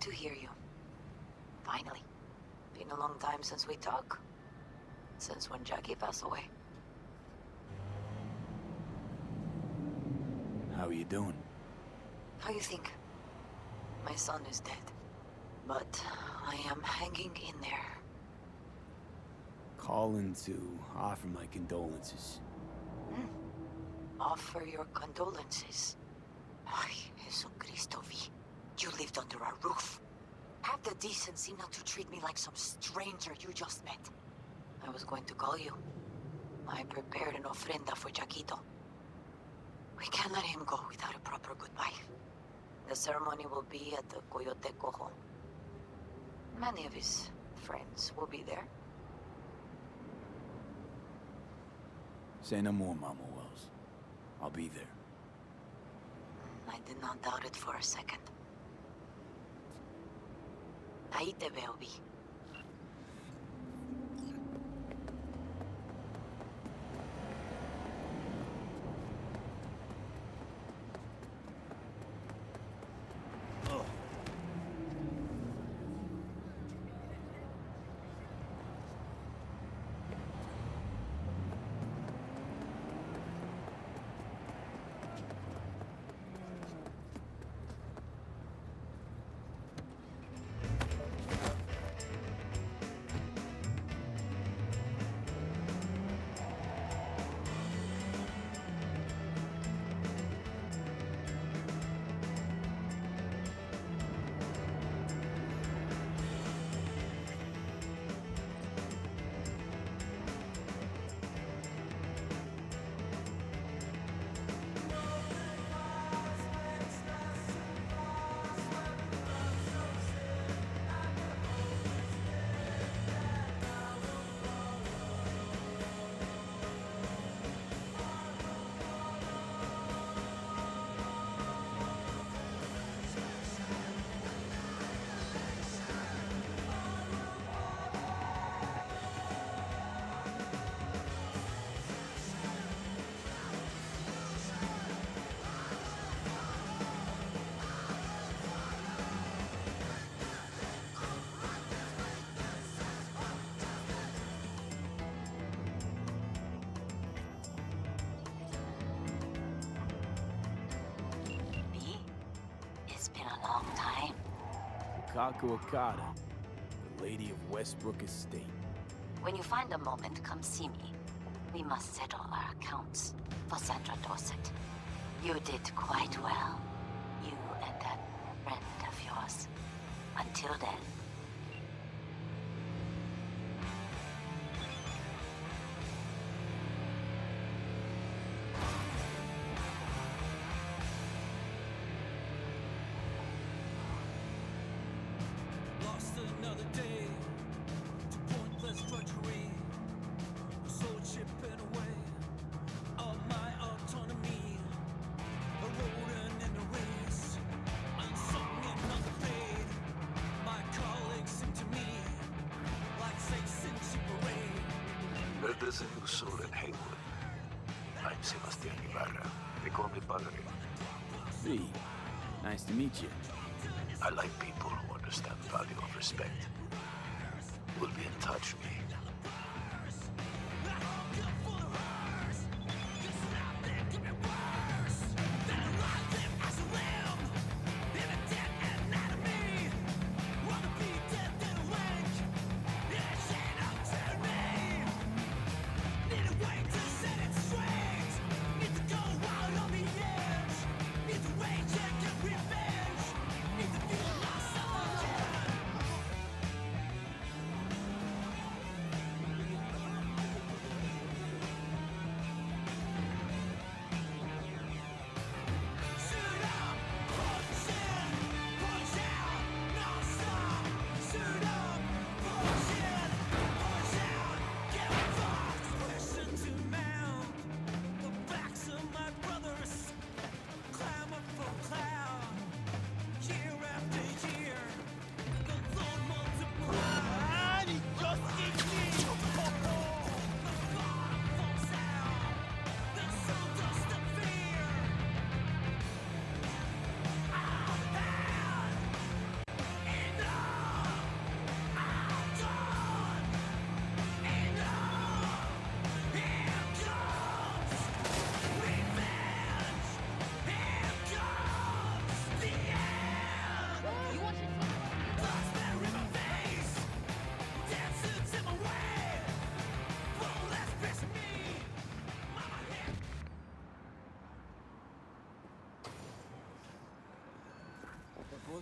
to hear you. Finally. Been a long time since we talked. Since when Jackie passed away. How are you doing? How you think? My son is dead. But I am hanging in there. Calling to offer my condolences. Offer your condolences. Ay, Jesucristo V. You lived under our roof. Have the decency not to treat me like some stranger you just met. I was going to call you. I prepared an ofrenda for Jaquito. We can't let him go without a proper goodbye. The ceremony will be at the Coyote Cojo. Many of his friends will be there. Say no more, Mama Wells. I'll be there. I did not doubt it for a second. Ahí te veo, Vi. Long time. Kaku Okada, the Lady of Westbrook Estate. When you find a moment, come see me. We must settle our accounts for Sandra Dorset. You did quite well. You and that friend of yours. Until then. Another day to pointless drudgery, soul chipping away of my autonomy, a rodent in the race, unsung and underpaid. My colleagues seem to me like saints in cheap parade. There's a new soul in Haywood. I'm Sebastian Ibarra. They call me Padre. See, nice to meet you. I like people who understand the value of respect. We'll be in touch, me.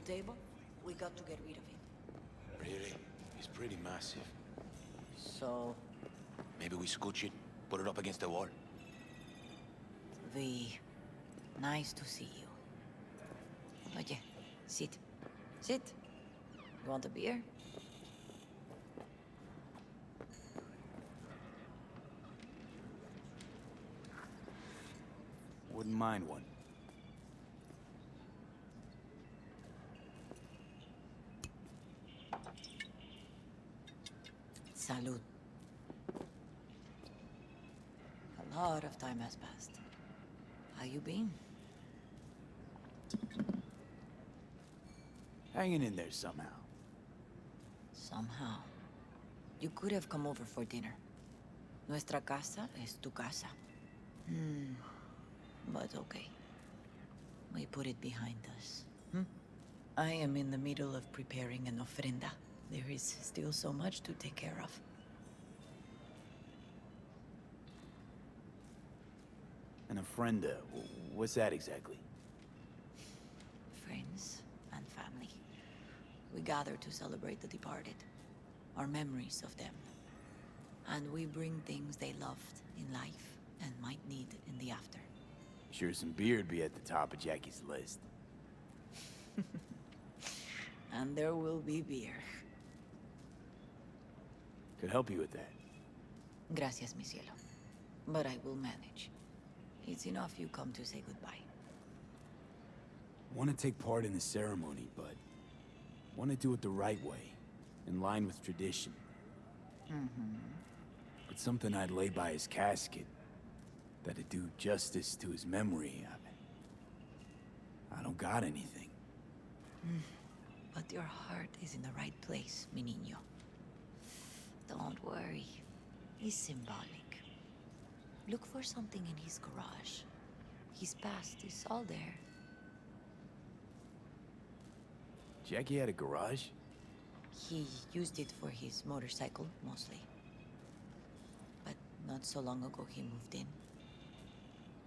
table, we got to get rid of it. Really? He's pretty massive. So, Maybe we scooch it, put it up against the wall. V, nice to see you. Oye, sit. Sit. You want a beer? Wouldn't mind one. Salud. A lot of time has passed. How you been? Hanging in there somehow. Somehow. You could have come over for dinner. Nuestra casa es tu casa. But okay. We put it behind us. I am in the middle of preparing an ofrenda. There is still so much to take care of. An ofrenda. What's that exactly? Friends and family. We gather to celebrate the departed. Our memories of them. And we bring things they loved in life and might need in the after. Sure some beer'd be at the top of Jackie's list. And there will be beer. Could help you with that. Gracias, mi cielo. But I will manage. It's enough you come to say goodbye. Want to take part in the ceremony, but want to do it the right way, in line with tradition. But something I'd lay by his casket, that'd do justice to his memory. I don't got anything. But your heart is in the right place, mi niño. Don't worry. It's symbolic. Look for something in his garage. His past is all there. Jackie had a garage? He used it for his motorcycle, mostly. But not so long ago, he moved in.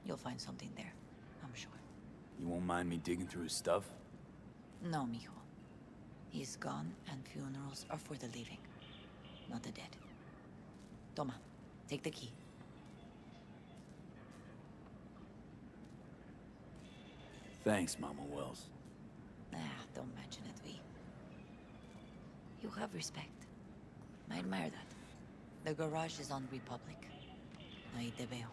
You'll find something there, I'm sure. You won't mind me digging through his stuff? No, mijo. He's gone, and funerals are for the living, not the dead. Toma, take the key. Thanks, Mama Wells. Don't mention it, V. You have respect. I admire that. The garage is on Republic. Ahí te veo.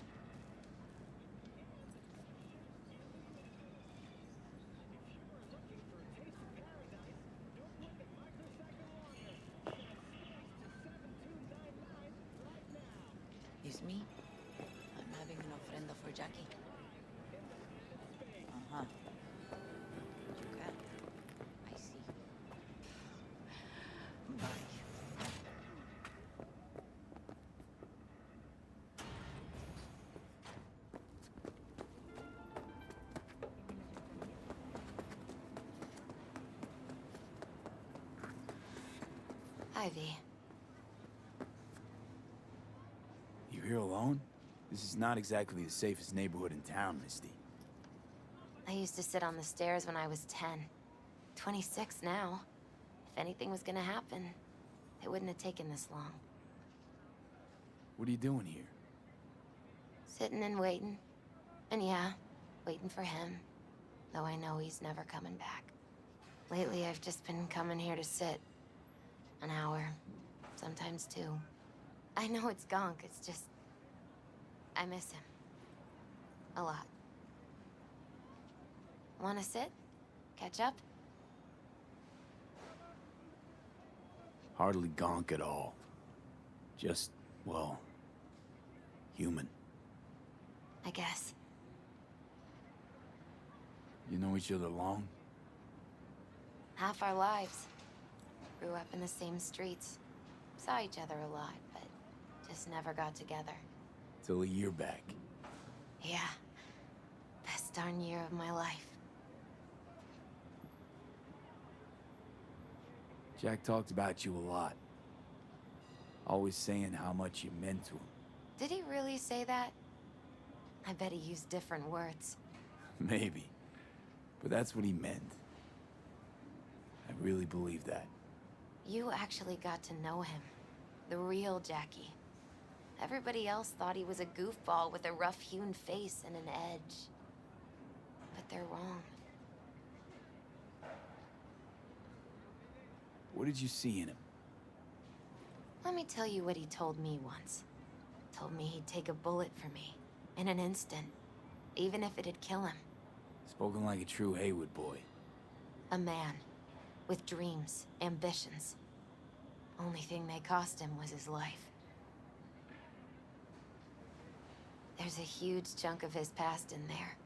It's me. I'm having an ofrenda for Jackie. Uh-huh. Okay. I see. Bye. Ivy. You here alone? This is not exactly the safest neighborhood in town, Misty. I used to sit on the stairs when I was 10. 26 now. If anything was gonna happen, it wouldn't have taken this long. What are you doing here? Sitting and waiting. And yeah, waiting for him. Though I know he's never coming back. Lately, I've just been coming here to sit. An hour. Sometimes two. I know it's gunk, it's just... I miss him. A lot. Wanna sit? Catch up? Hardly gonk at all. Just, well, human. I guess. You know each other long? Half our lives. Grew up in the same streets. Saw each other a lot, but just never got together. Till a year back. Yeah. Best darn year of my life. Jack talked about you a lot. Always saying how much you meant to him. Did he really say that? I bet he used different words. Maybe. But that's what he meant. I really believe that. You actually got to know him. The real Jackie. Everybody else thought he was a goofball with a rough-hewn face and an edge. But they're wrong. What did you see in him? Let me tell you what he told me once. Told me he'd take a bullet for me. In an instant. Even if it'd kill him. Spoken like a true Haywood boy. A man. With dreams, ambitions. Only thing they cost him was his life. There's a huge chunk of his past in there.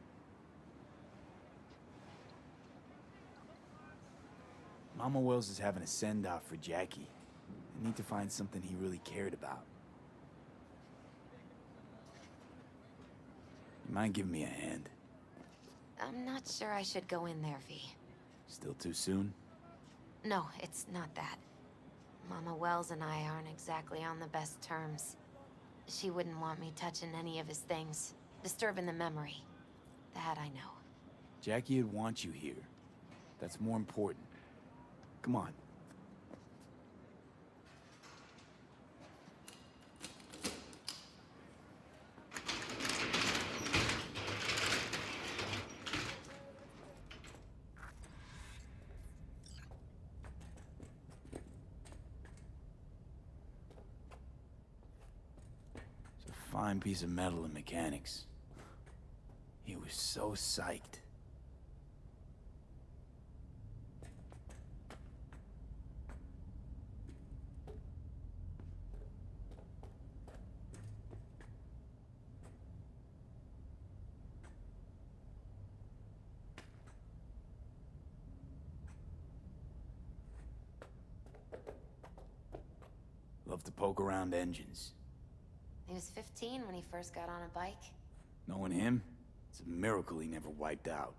Mama Wells is having a send-off for Jackie. I need to find something he really cared about. You mind giving me a hand? I'm not sure I should go in there, V. Still too soon? No, it's not that. Mama Wells and I aren't exactly on the best terms. She wouldn't want me touching any of his things, disturbing the memory. That I know. Jackie would want you here. That's more important. Come on. It's a fine piece of metal in mechanics. He was so psyched. Love to poke around engines. He was 15 when he first got on a bike. Knowing him, it's a miracle he never wiped out.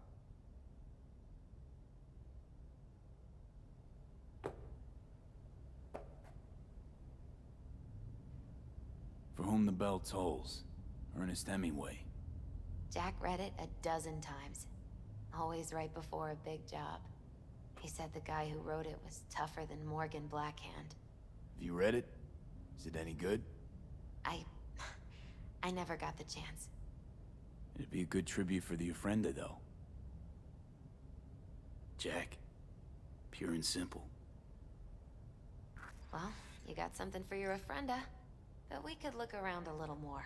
For whom the bell tolls, Ernest Hemingway. Jack read it a dozen times. Always right before a big job. He said the guy who wrote it was tougher than Morgan Blackhand. Have you read it? Is it any good? I never got the chance. It'd be a good tribute for the Ofrenda, though. Jack. Pure and simple. Well, you got something for your Ofrenda. But we could look around a little more.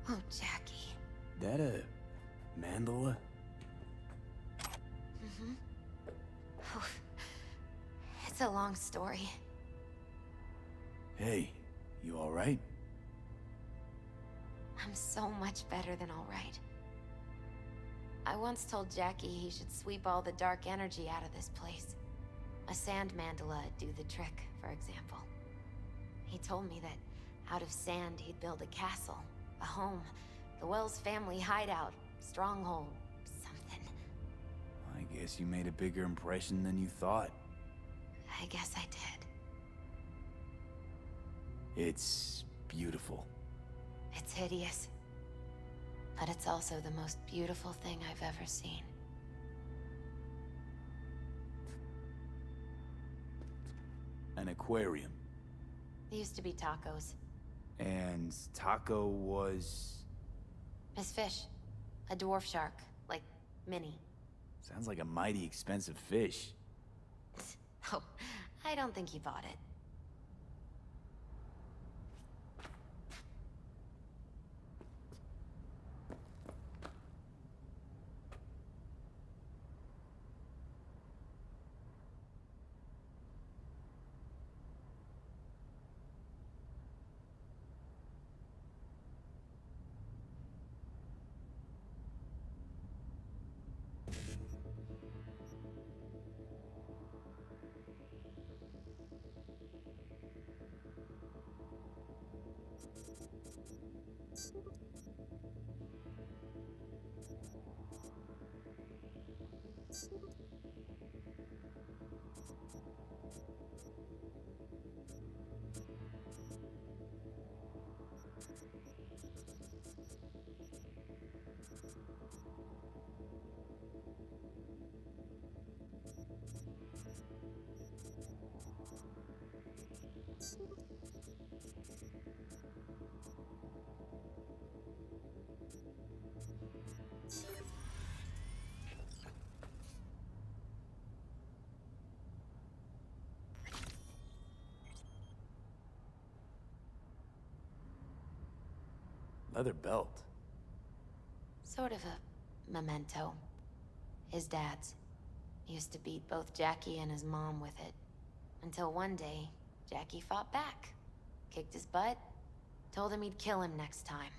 Oh, Jackie. That a mandala? Oh, it's a long story. Hey, you alright? I'm so much better than all right. I once told Jackie he should sweep all the dark energy out of this place. A sand mandala would do the trick, for example. He told me that out of sand he'd build a castle, a home, the Wells family hideout, stronghold, something. I guess you made a bigger impression than you thought. I guess I did. It's beautiful. It's hideous. But it's also the most beautiful thing I've ever seen. An aquarium. It used to be Taco's. And Taco was... His fish. A dwarf shark. Like, mini. Sounds like a mighty expensive fish. Oh, I don't think he bought it. leather belt. Sort of a memento. His dad's. Used to beat both Jackie and his mom with it. Until one day, Jackie fought back. Kicked his butt. Told him he'd kill him next time.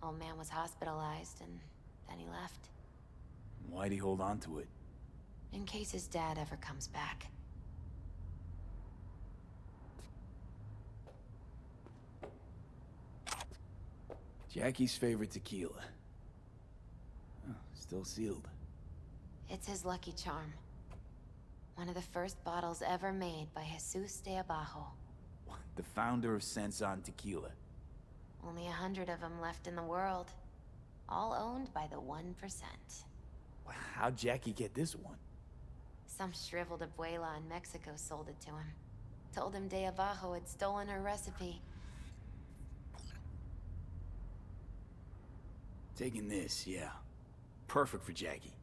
Old man was hospitalized, and then he left. Why'd he hold on to it? In case his dad ever comes back. Jackie's favorite tequila. Oh, still sealed. It's his lucky charm. One of the first bottles ever made by Jesus de Abajo. The founder of Sensan Tequila. Only 100 of them left in the world. All owned by the 1%. How'd Jackie get this one? Some shriveled abuela in Mexico sold it to him. Told him de Abajo had stolen her recipe. Taking this, yeah. Perfect for Jackie.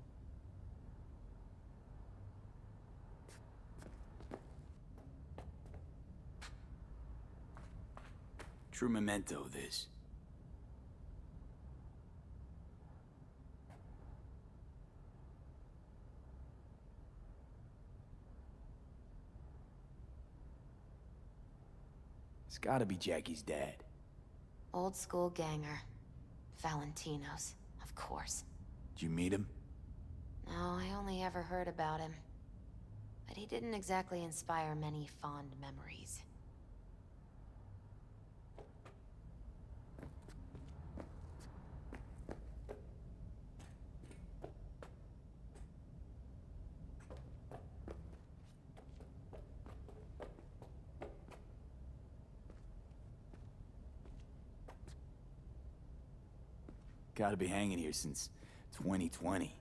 True memento, this. It's gotta be Jackie's dad. Old school ganger. Valentino's, of course. Did you meet him? No, I only ever heard about him. But he didn't exactly inspire many fond memories. Gotta be hanging here since 2020.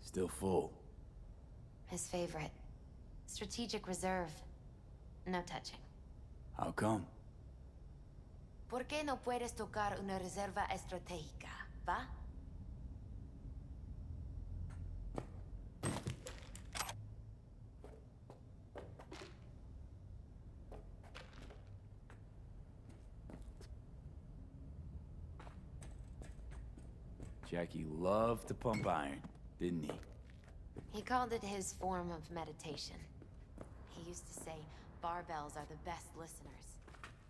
Still full. His favorite. Strategic reserve. No touching. How come? ¿Por qué no puedes tocar una reserva estratégica, va? Jackie loved to pump iron, didn't he? He called it his form of meditation. He used to say, barbells are the best listeners.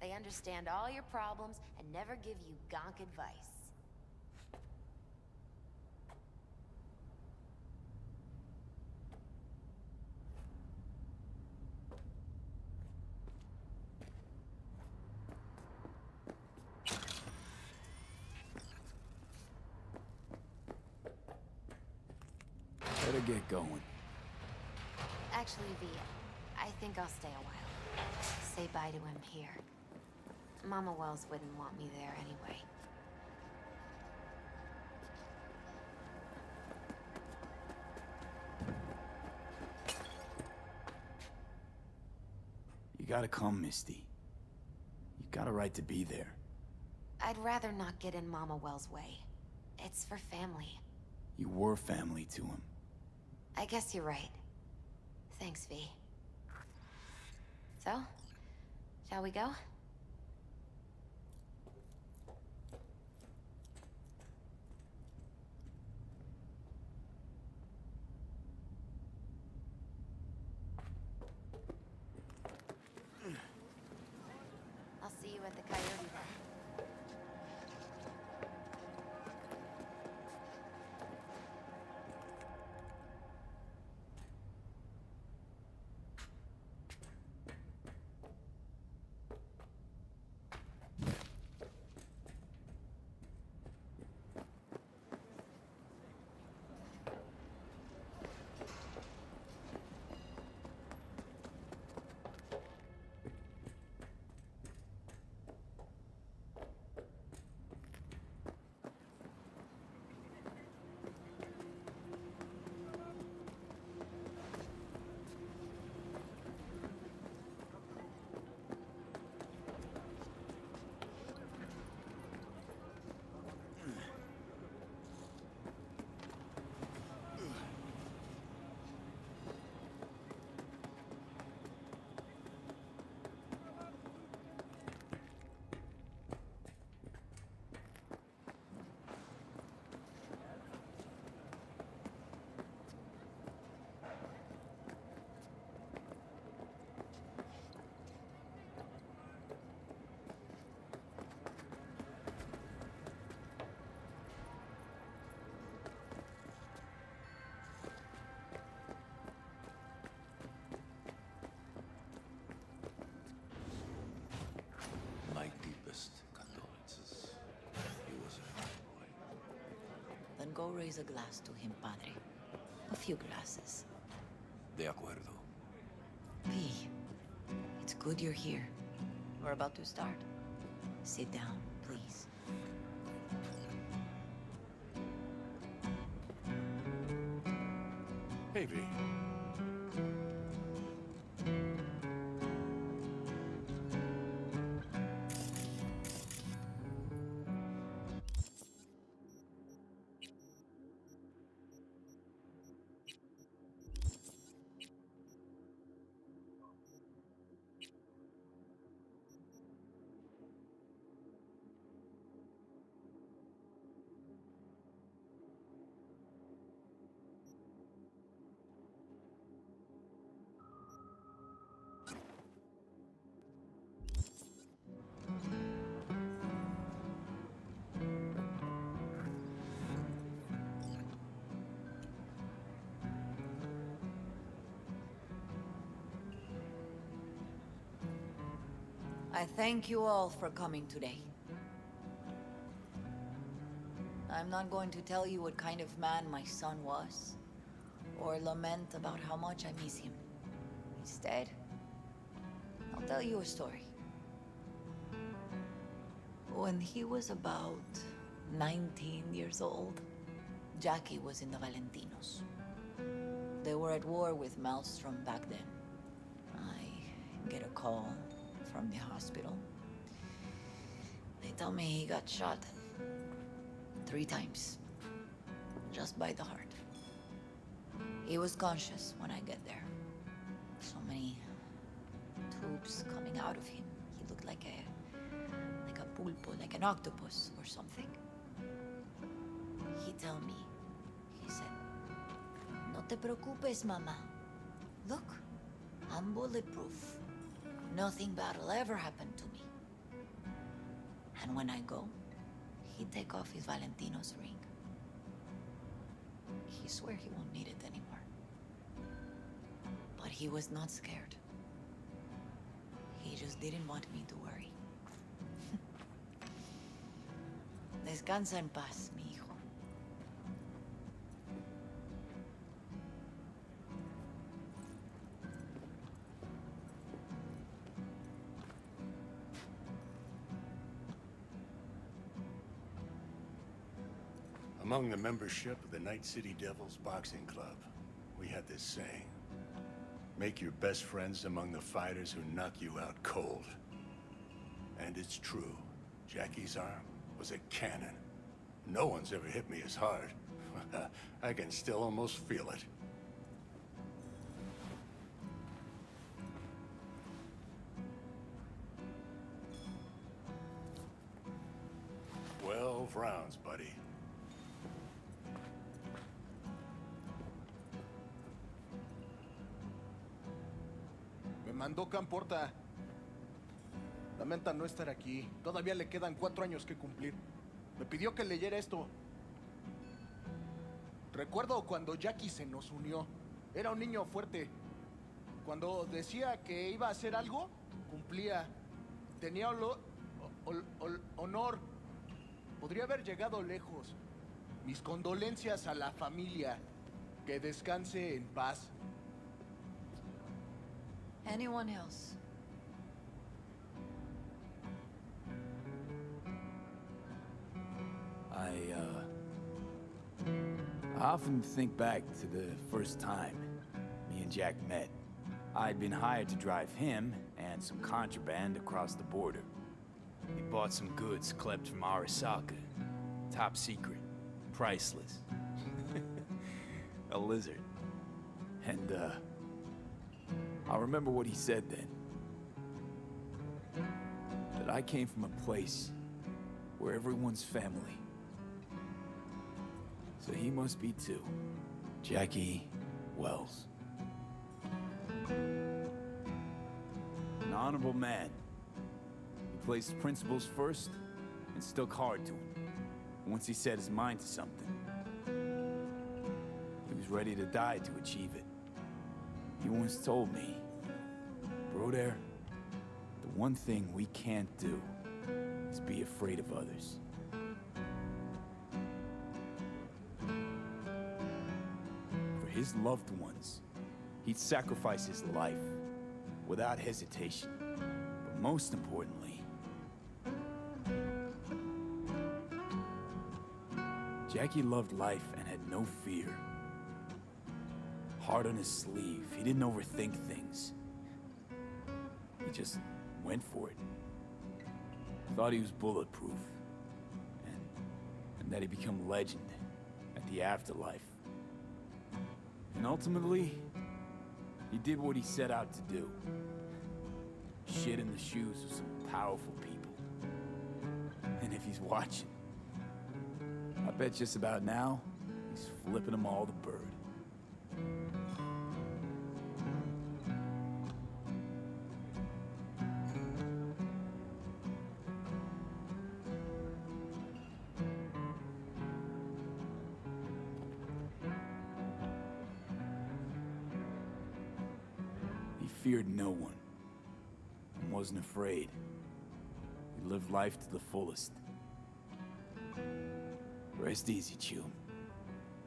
They understand all your problems and never give you gonk advice. Better get going. Actually, V, I think I'll stay a while. Say bye to him here. Mama Wells wouldn't want me there anyway. You gotta come, Misty. You got a right to be there. I'd rather not get in Mama Wells' way. It's for family. You were family to him. I guess you're right. Thanks, V. So, shall we go? I'll see you at the Coyote then. go raise a glass to him, padre. A few glasses. De acuerdo. V, it's good you're here. We're about to start. Sit down, please. Hey, V. I thank you all for coming today. I'm not going to tell you what kind of man my son was, or lament about how much I miss him. Instead, I'll tell you a story. When he was about 19 years old, Jackie was in the Valentinos. They were at war with Maelstrom back then. I get a call from the hospital. They tell me he got shot 3 times, just by the heart. He was conscious when I get there. So many tubes coming out of him. He looked like a pulpo, like an octopus or something. He tell me, he said, "No te preocupes, mama. Look, I'm bulletproof. Nothing bad will ever happen to me." And when I go, he'd take off his Valentino's ring. He swear he won't need it anymore. But he was not scared. He just didn't want me to worry. Descansa en paz, mi hijo. Among the membership of the Night City Devils Boxing Club, we had this saying: make your best friends among the fighters who knock you out cold. And it's true. Jackie's arm was a cannon. No one's ever hit me as hard. I can still almost feel it. "12 rounds, buddy." Me mandó Camporta. Lamenta no estar aquí. Todavía le quedan 4 años que cumplir. Me pidió que leyera esto. Recuerdo cuando Jackie se nos unió. Era un niño fuerte. Cuando decía que iba a hacer algo, cumplía. Tenía honor. Podría haber llegado lejos. Mis condolencias a la familia. Que descanse en paz. Anyone else? I often think back to the first time me and Jack met. I'd been hired to drive him and some contraband across the border. He bought some goods klept from Arasaka. Top secret. Priceless. A lizard. And, I remember what he said then. That I came from a place where everyone's family. So he must be too. Jackie Wells. An honorable man. He placed principles first and stuck hard to him. Once he set his mind to something, he was ready to die to achieve it. He once told me, "Bro there, the one thing we can't do is be afraid of others." his loved ones. He'd sacrifice his life without hesitation. But most importantly, Jackie loved life and had no fear. Heart on his sleeve, he didn't overthink things. He just went for it. Thought he was bulletproof. And that he'd become legend at the afterlife. And ultimately, he did what he set out to do. Shit in the shoes of some powerful people. And if he's watching, I bet just about now, he's flipping them all the bird. He feared no one, and wasn't afraid. He lived life to the fullest. Rest easy, Chum.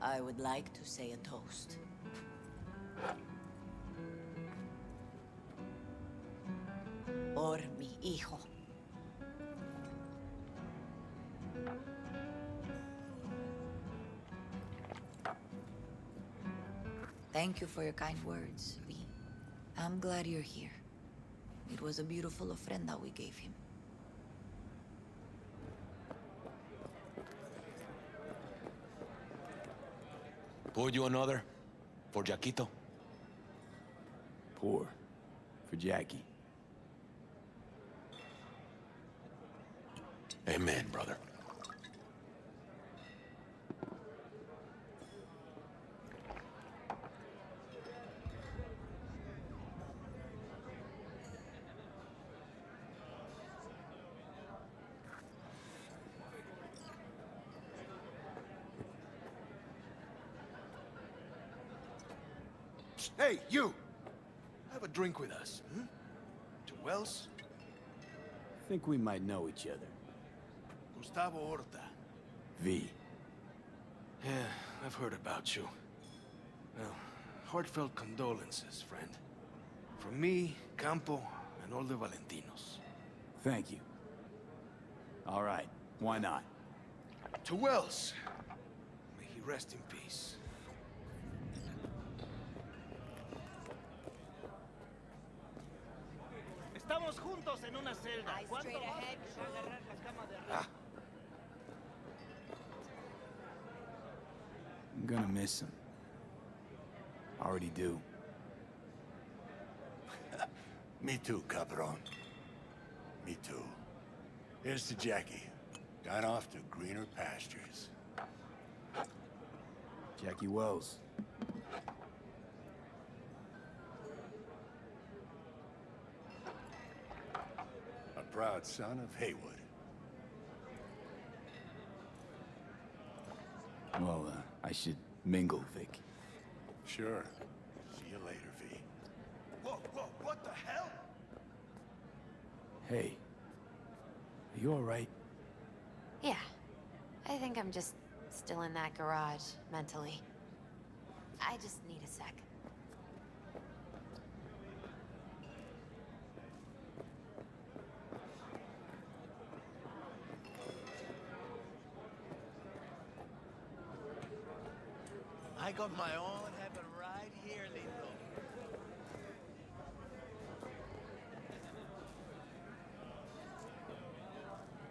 I would like to say a toast. Por mi hijo. Thank you for your kind words, V. I'm glad you're here. It was a beautiful ofrenda we gave him. Pour you another? For Jaquito? Pour. For Jackie. Amen, brother. Hey, you! Have a drink with us, huh? To Wells? Think we might know each other. Gustavo Horta. V. Yeah, I've heard about you. Well, heartfelt condolences, friend. From me, Campo, and all the Valentinos. Thank you. All right, why not? To Wells! May he rest in peace. Estamos juntos en una celda. ¿Cuánto vas a agarrar la cama de arriba? I'm gonna miss him. Already do. Me too, cabron. Me too. Here's to Jackie. Gone off to greener pastures. Jackie Wells. A proud son of Haywood. Well, I should mingle, Vic. Sure. See you later, V. Whoa, what the hell? Hey. Are you all right? Yeah. I think I'm just still in that garage, mentally. I just need a sec. I got my own heaven right here, lindo.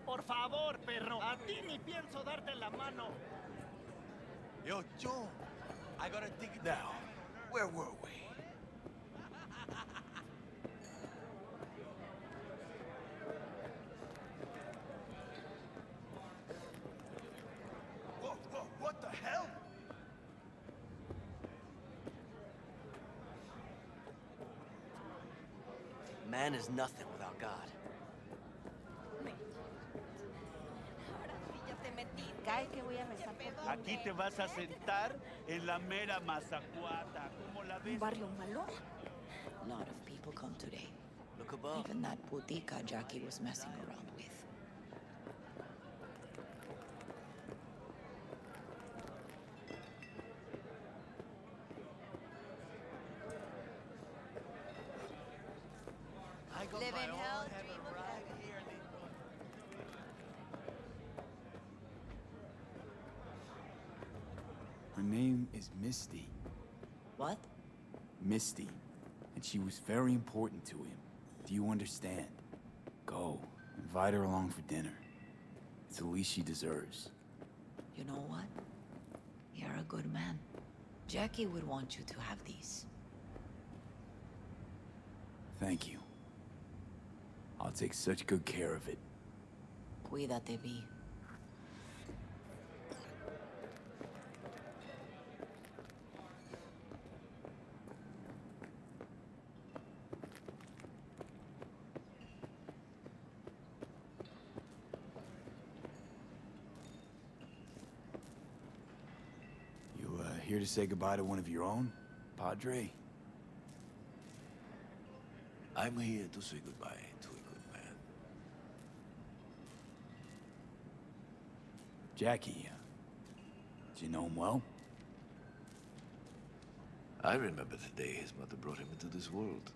Por favor, perro. A ti ni pienso darte la mano. Yo, Joe, I gotta dig it down. Where were we? Whoa, what the hell? Man is nothing without God. Aquí te vas a sentar en la mera mazacuata. ¿Cómo la ves? Barrio malo? A lot of people come today. Look above. Even that putica Jackie was messing around with. Live in hell, dream of heaven. Her name is Misty. What? Misty. And she was very important to him. Do you understand? Go. Invite her along for dinner. It's the least she deserves. You know what? You're a good man. Jackie would want you to have these. Thank you. I'll take such good care of it. Cuídate, Vi. Here to say goodbye to one of your own, Padre? I'm here to say goodbye to a good man. Jackie, did you know him well? I remember the day his mother brought him into this world.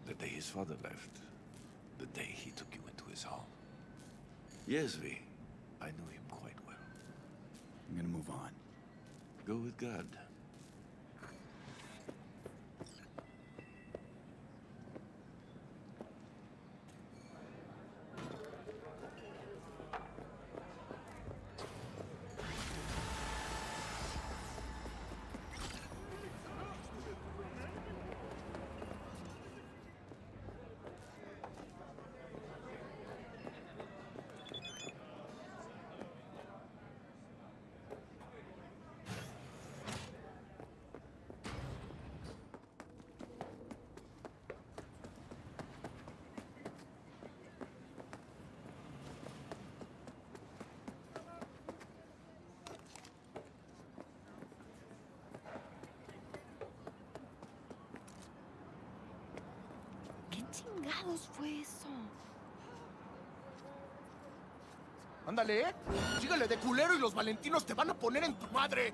The day his father left. The day he took you into his home. Yes, V. I knew him quite well. I'm gonna move on. Go with God. ¿Qué chingados fue eso? Ándale, síguele de culero y los valentinos te van a poner en tu madre.